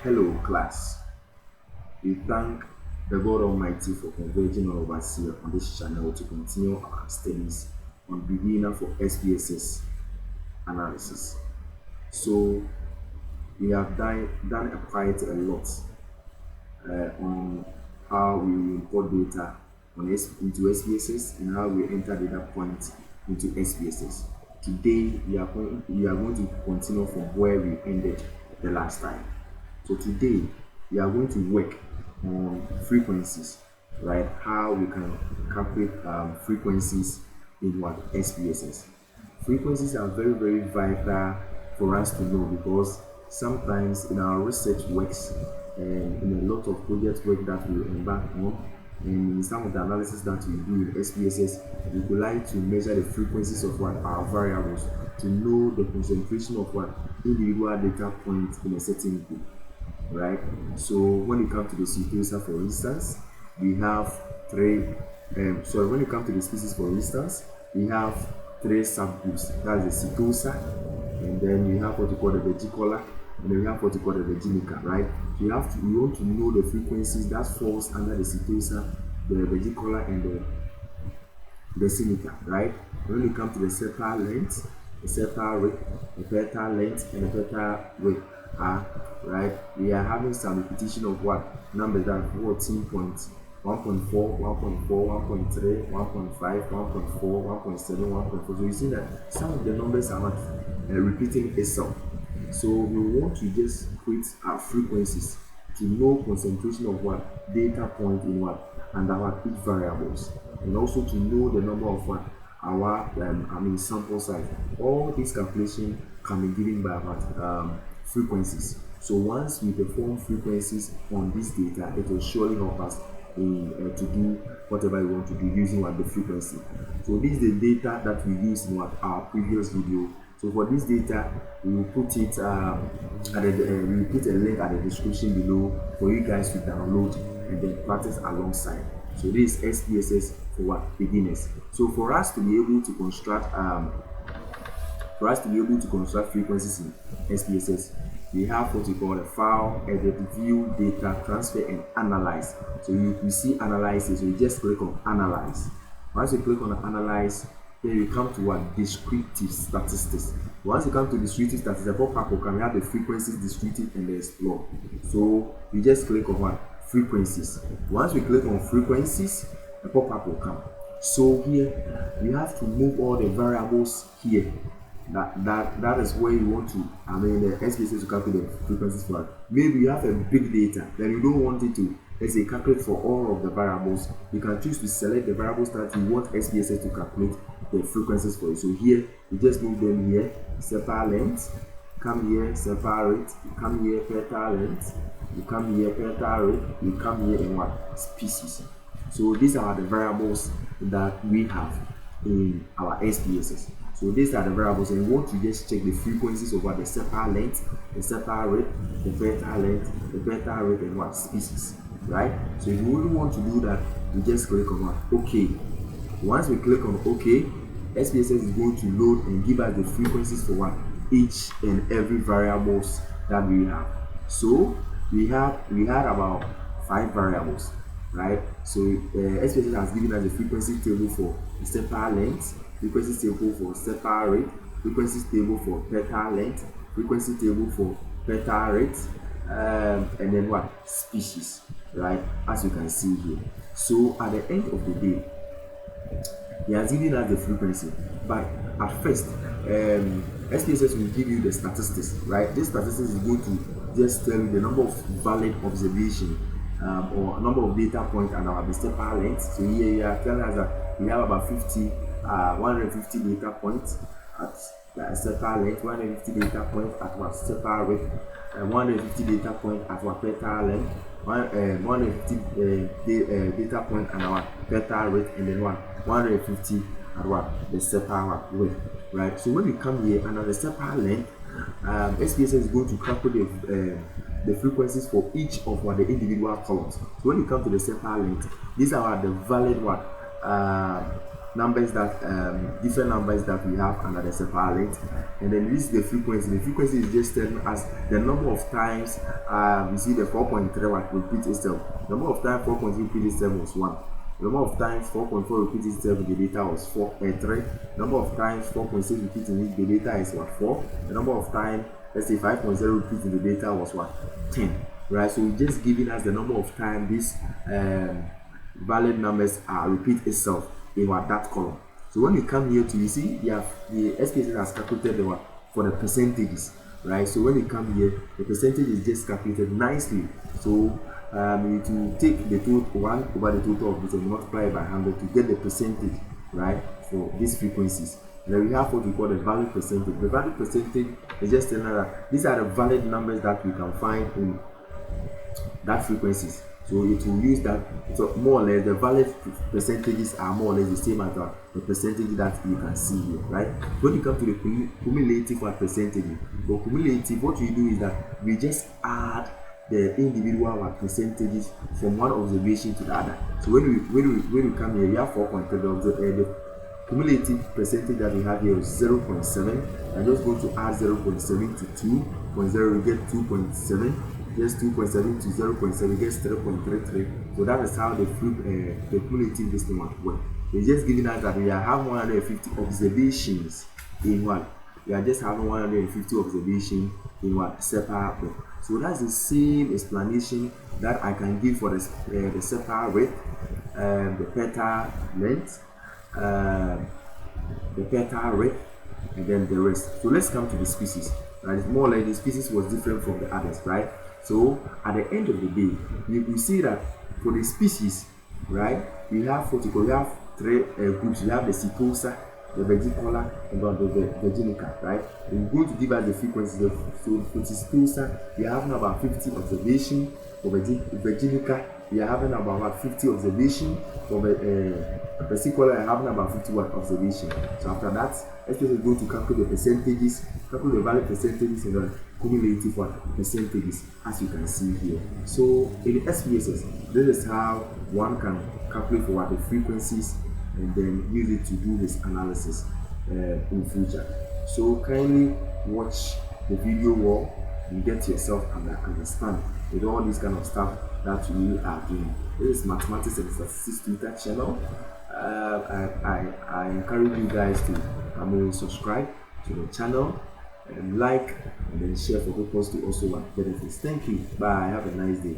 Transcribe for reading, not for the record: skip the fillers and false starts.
Hello, class. We thank the God Almighty for converging all of us here on this channel to continue our studies on beginner for SPSS analysis. So, we have done quite a lot on how we import data into SPSS and how we enter data points into SPSS. Today, we are going to continue from where we ended the last time. So today we are going to work on frequencies, right? How we can calculate frequencies in what SPSS. Frequencies are very vital for us to know because sometimes in our research works and in a lot of project work that we embark on and in some of the analysis that we do in SPSS, we would like to measure the frequencies of what our variables to know the concentration of what individual data points in a certain group, right? So when it comes to the Sitosa, for instance, we have when it comes to the species, for instance, we have three subgroups. That's the Sitosa, and then we have what we call the Vegicola, and then we have what we call the Veginica, right? So you want to know the frequencies that falls under the Sitosa, the Vegicola, and the Sinica, right? When it comes to the sepal length, the sepal rate, the petal length, and the petal rate right, we are having some repetition of what numbers that 14.1.4, 1.4, 1.3, 1.5, 1.4, 1.7, 1.4. So you see that some of the numbers are not repeating itself. So we want to just create our frequencies to know concentration of what data point in what and our each variables, and also to know the number of what our sample size. All these calculations can be given by what frequencies. So once we perform frequencies on this data, it will surely help us in to do whatever we want to do using what the frequency. So this is the data that we used in what our previous video. So for this data, we will put it we will put a link at the description below for you guys to download and then practice alongside. So this is SPSS for what beginners. So for us to be able to construct frequencies in SPSS, we have what we call a file, edit, view, data, transfer, and analyze. So you see analyze, so you just click on analyze. Once you click on analyze, then you come to what descriptive statistics. Once you come to descriptive statistics, the pop-up will come. We have the frequencies, descriptive, and the explore. So you just click on what frequencies. Once we click on frequencies, the pop-up will come. So here we have to move all the variables here. That is where you want to, the SPSS to calculate the frequencies for. Maybe you have a big data, then you don't want it to, let's say, calculate for all of the variables. You can choose to select the variables that you want SPSS to calculate the frequencies for you. So here, you just move them here, sepal length, come here, separate, come here, petal length, you come here, petal rate, you come here, and what species. So these are the variables that we have in our SPSS. So these are the variables, and we want to just check the frequencies of what the sepal length, the sepal rate, the petal length, the petal rate, and what species, right? So if you really want to do that, we just click on what OK. Once we click on OK, SPSS is going to load and give us the frequencies for what each and every variables that we have. So we had about 5 variables, right? So SPSS has given us the frequency table for the sepal length, frequency table for sepal rate, frequency table for petal length, frequency table for petal rate, and then what species, right? As you can see here. So at the end of the day, he has given us the frequency, but at first, SPSS will give you the statistics, right? This statistics is going to just tell you the number of valid observation or number of data points and our sepal length. So here you are telling us that we have about 150 data points at sepal length, 150 data points at what sepal rate, 150 data points at our petal length, 150 data point at our petal rate, and then 150 at what the sepal rate, right? So when we come here and at the sepal length, SPSS is going to calculate the frequencies for each of what the individual columns. So when you come to the sepal length, these are the valid numbers that different numbers that we have under the separate, and then this is the frequency. The frequency is just telling us the number of times we see the 4.3 what repeat itself. The number of times 4.3 repeat itself was 1. The number of times 4.4 repeat itself in the data was 3. The number of times 4.6 repeat in the data is what, 4. The number of times, let's say 5.0 repeat in the data was what, 10. Right? So we're just giving us the number of times these valid numbers are repeat itself in what, that column. So when you come here to, you see the SPSS has calculated the what for the percentages, right? So when you come here, the percentage is just calculated nicely. So you need to take the total 1 over the total of this and multiply it by 100 to get the percentage, right, for these frequencies. And then we have what we call the valid percentage. The valid percentage is just another, these are the valid numbers that we can find in that frequencies. So it will use that. So more or less the valid percentages are more or less the same as the percentage that you can see here, right? When you come to the cumulative percentage, for cumulative, what we do is that we just add the individual percentages from one observation to the other. So when we come here, we have 4.3. The cumulative percentage that we have here is 0.7. I'm just going to add 0.7 to 2.0, we get 2.7. Just 2.7 to 0.7 gets 3.33. So that is how the cumulative distance works. It's just giving us that we are having 150 observations in one. We are just having 150 observations in one separate rate. So that's the same explanation that I can give for the separate rate, the petal length, the petal rate, and then the rest. So let's come to the species. Right? It's more like the species was different from the others, right? So at the end of the day, you see that for the species, right, we have what you call, we have 3 groups. We have the Setosa, the Verticola, and the Virginica, right? We're going to give us the frequencies. So for Setosa, we are having about 50 observations. For Virginica, we are having about 50 observations. For Verticola, we are having about 51 observations. So after that, let's just go to calculate the percentages, calculate the valid percentages, and the cumulative percentages, as you can see here. So in the SPSS, this is how one can calculate for the frequencies and then use it to do this analysis in future. So kindly watch the video well and get yourself understand with all this kind of stuff that we are doing. This is Mathematics and Statistics Twitter channel. I encourage you guys to subscribe to the channel and like and then share for purpose to also benefits. Thank you. Bye. Have a nice day.